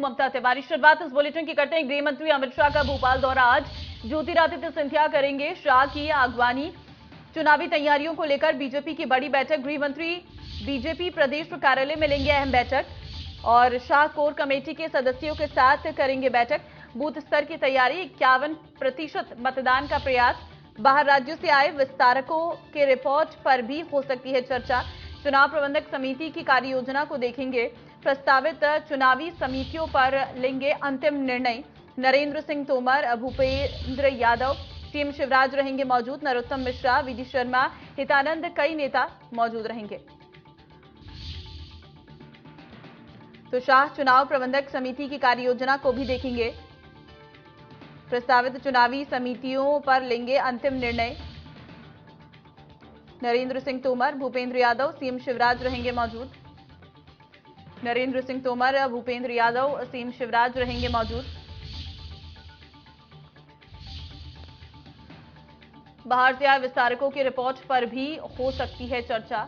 ममता तिवारी। शुरुआत इस बुलेटिन की करते हैं। गृह मंत्री अमित शाह का भोपाल दौरा आज। ज्योतिरादित्य सिंधिया करेंगे शाह की अगवानी। चुनावी तैयारियों को लेकर बीजेपी की बड़ी बैठक। गृह मंत्री बीजेपी प्रदेश कार्यालय में लेंगे अहम बैठक और शाह कोर कमेटी के सदस्यों के साथ करेंगे बैठक। बूथ स्तर की तैयारी, 51% मतदान का प्रयास। बाहर राज्यों से आए विस्तारकों के रिपोर्ट पर भी हो सकती है चर्चा। चुनाव प्रबंधक समिति की कार्य योजना को देखेंगे। प्रस्तावित चुनावी समितियों पर लेंगे अंतिम निर्णय। नरेंद्र सिंह तोमर, भूपेंद्र यादव, सीएम शिवराज रहेंगे मौजूद। नरोत्तम मिश्रा, वीडी शर्मा, हितानंद, कई नेता मौजूद रहेंगे। तो शाह चुनाव प्रबंधक समिति की कार्य योजना को भी देखेंगे। प्रस्तावित चुनावी समितियों पर लेंगे अंतिम निर्णय। नरेंद्र सिंह तोमर, भूपेंद्र यादव, सीएम शिवराज रहेंगे मौजूद। नरेंद्र सिंह तोमर, भूपेंद्र यादव, सीएम शिवराज रहेंगे मौजूद। बाहर से आए विस्तारकों की रिपोर्ट पर भी हो सकती है चर्चा।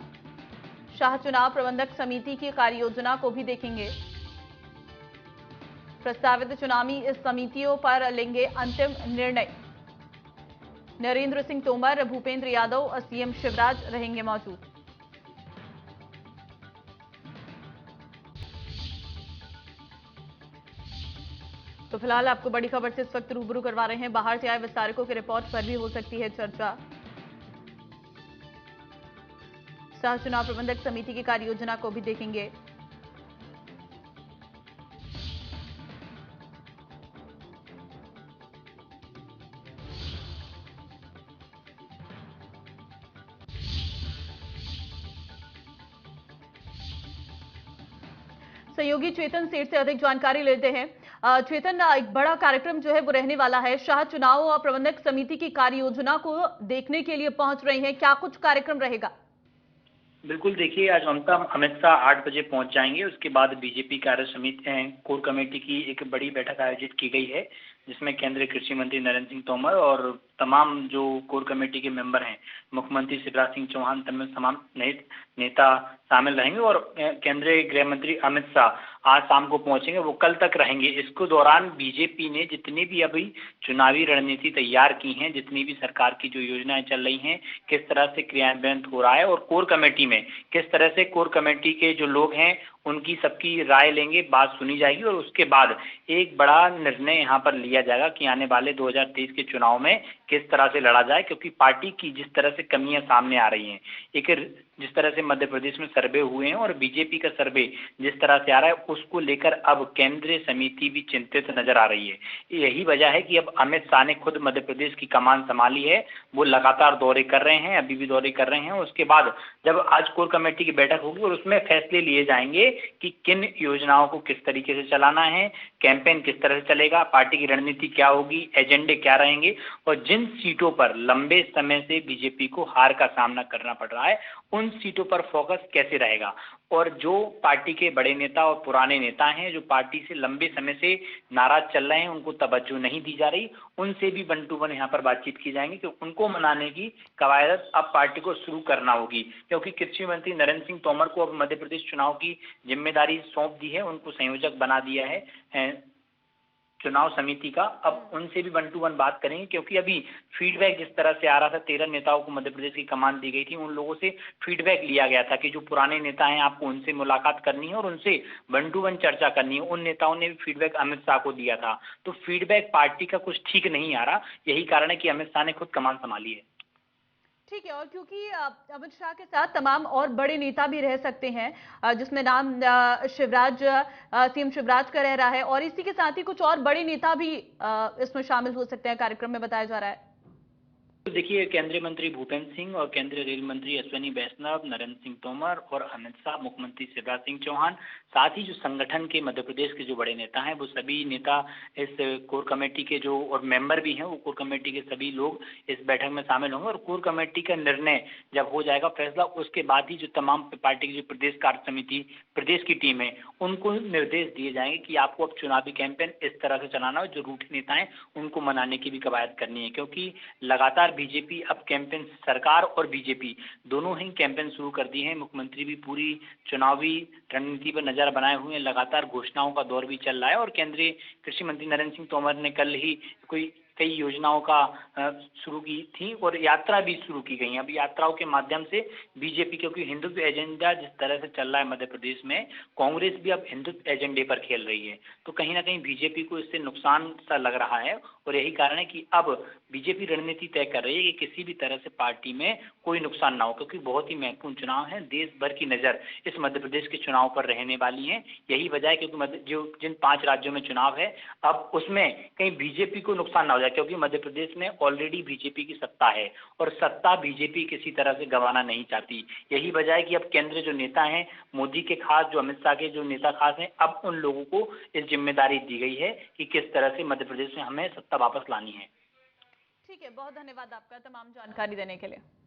शाह चुनाव प्रबंधक समिति की कार्य योजना को भी देखेंगे। प्रस्तावित चुनावी समितियों पर लेंगे अंतिम निर्णय। नरेंद्र सिंह तोमर, भूपेंद्र यादव और सीएम शिवराज रहेंगे मौजूद। तो फिलहाल आपको बड़ी खबर से इस वक्त रूबरू करवा रहे हैं। बाहर से आए विस्तारकों की रिपोर्ट पर भी हो सकती है चर्चा। शाह चुनाव प्रबंधक समिति की कार्य योजना को भी देखेंगे। सहयोगी चेतन सेठ से अधिक जानकारी लेते हैं। चेतन, एक बड़ा कार्यक्रम जो है वो रहने वाला है। शाह चुनाव प्रबंधक समिति की कार्य योजना को देखने के लिए पहुंच रही हैं, क्या कुछ कार्यक्रम रहेगा? बिल्कुल, देखिए आज ममता अमित शाह 8 बजे पहुंच जाएंगे। उसके बाद बीजेपी कार्य समिति कोर कमेटी की एक बड़ी बैठक आयोजित की गई है, जिसमें केंद्रीय कृषि मंत्री नरेंद्र सिंह तोमर और तमाम जो कोर कमेटी के मेंबर हैं, मुख्यमंत्री शिवराज सिंह चौहान, तमाम नेता शामिल रहेंगे और केंद्रीय गृह मंत्री अमित शाह आज शाम को पहुंचेंगे। वो कल तक रहेंगे। इसको दौरान बीजेपी ने जितनी भी अभी चुनावी रणनीति तैयार की हैं, जितनी भी सरकार की जो योजनाएं चल रही हैं, किस तरह से क्रियान्वयन हो रहा है और कोर कमेटी में किस तरह से कोर कमेटी के जो लोग हैं उनकी सबकी राय लेंगे, बात सुनी जाएगी और उसके बाद एक बड़ा निर्णय यहाँ पर लिया जाएगा कि आने वाले 2023 के चुनाव में किस तरह से लड़ा जाए। क्योंकि पार्टी की जिस तरह से कमियां सामने आ रही हैं, एक जिस तरह से मध्य प्रदेश में सर्वे हुए हैं और बीजेपी का सर्वे जिस तरह से आ रहा है, उसको लेकर अब केंद्रीय समिति भी चिंतित नजर आ रही है। यही वजह है कि अब अमित शाह ने खुद मध्य प्रदेश की कमान संभाली है। वो लगातार दौरे कर रहे हैं, अभी भी दौरे कर रहे हैं। उसके बाद जब आज कोर कमेटी की बैठक होगी और उसमें फैसले लिए जाएंगे कि किन योजनाओं को किस तरीके से चलाना है, कैंपेन किस तरह से चलेगा, पार्टी की रणनीति क्या होगी, एजेंडे क्या रहेंगे और जिन सीटों पर लंबे समय से बीजेपी को हार का सामना करना पड़ रहा है, उन सीटों पर फोकस कैसे रहेगा। और जो पार्टी के बड़े नेता और पुराने नेता हैं, जो पार्टी से लंबे समय से नाराज चल रहे हैं, उनको तवज्जो नहीं दी जा रही, उनसे भी 1 to 1 यहाँ पर बातचीत की जाएंगी कि उनको मनाने की कवायद अब पार्टी को शुरू करना होगी। क्योंकि कृषि मंत्री नरेंद्र सिंह तोमर को अब मध्य प्रदेश चुनाव की जिम्मेदारी सौंप दी है, उनको संयोजक बना दिया है चुनाव समिति का। अब उनसे भी 1 to 1 बात करेंगे, क्योंकि अभी फीडबैक जिस तरह से आ रहा था, 13 नेताओं को मध्य प्रदेश की कमान दी गई थी, उन लोगों से फीडबैक लिया गया था कि जो पुराने नेता हैं आपको उनसे मुलाकात करनी है और उनसे 1 to 1 चर्चा करनी है। उन नेताओं ने भी फीडबैक अमित शाह को दिया था। तो फीडबैक पार्टी का कुछ ठीक नहीं आ रहा, यही कारण है कि अमित शाह ने खुद कमान संभाली है। ठीक है, और क्योंकि अमित शाह के साथ तमाम और बड़े नेता भी रह सकते हैं, जिसमें नाम शिवराज, सीएम शिवराज का रह रहा है और इसी के साथ ही कुछ और बड़े नेता भी इसमें शामिल हो सकते हैं, कार्यक्रम में बताया जा रहा है। तो देखिए, केंद्रीय मंत्री भूपेंद्र सिंह और केंद्रीय रेल मंत्री अश्विनी वैष्णव, नरेंद्र सिंह तोमर और अमित शाह, मुख्यमंत्री शिवराज सिंह चौहान, साथ ही जो संगठन के मध्य प्रदेश के जो बड़े नेता हैं, वो सभी नेता इस कोर कमेटी के जो और मेंबर भी हैं, वो कोर कमेटी के सभी लोग इस बैठक में शामिल होंगे। और कोर कमेटी का निर्णय जब हो जाएगा फैसला, उसके बाद ही जो तमाम पार्टी की जो प्रदेश कार्य समिति प्रदेश की टीम है, उनको निर्देश दिए जाएंगे कि आपको अब चुनावी कैंपेन इस तरह से चलाना हो। जो रूठे नेता हैं उनको मनाने की भी कवायद करनी है, क्योंकि लगातार बीजेपी अब कैंपेन, सरकार और बीजेपी दोनों ही कैंपेन शुरू कर दी है। मुख्यमंत्री भी पूरी चुनावी रणनीति पर नजर बनाए हुए हैं, लगातार घोषणाओं का दौर भी चल रहा है और केंद्रीय कृषि मंत्री नरेंद्र सिंह तोमर ने कल ही कई योजनाओं का शुरू की थी और यात्रा भी शुरू की गई है। अब यात्राओं के माध्यम से बीजेपी, क्योंकि हिंदुत्व एजेंडा जिस तरह से चल रहा है मध्य प्रदेश में, कांग्रेस भी अब हिंदुत्व एजेंडे पर खेल रही है, तो कहीं ना कहीं बीजेपी को इससे नुकसान सा लग रहा है और यही कारण है कि अब बीजेपी रणनीति तय कर रही है कि किसी भी तरह से पार्टी में कोई नुकसान ना हो, क्योंकि बहुत ही महत्वपूर्ण चुनाव है। देश भर की नज़र इस मध्य प्रदेश के चुनाव पर रहने वाली है। यही वजह है क्योंकि जिन 5 राज्यों में चुनाव है, अब उसमें कहीं बीजेपी को नुकसान ना हो जाए, क्योंकि मध्य प्रदेश में ऑलरेडी बीजेपी की सत्ता है और सत्ता बीजेपी किसी तरह से गंवाना नहीं चाहती। यही वजह है कि अब केंद्र जो नेता हैं, मोदी के खास, जो अमित शाह के जो नेता खास हैं, अब उन लोगों को इस जिम्मेदारी दी गई है कि किस तरह से मध्य प्रदेश में हमें सत्ता वापस लानी है। ठीक है, बहुत धन्यवाद आपका तमाम जानकारी देने के लिए।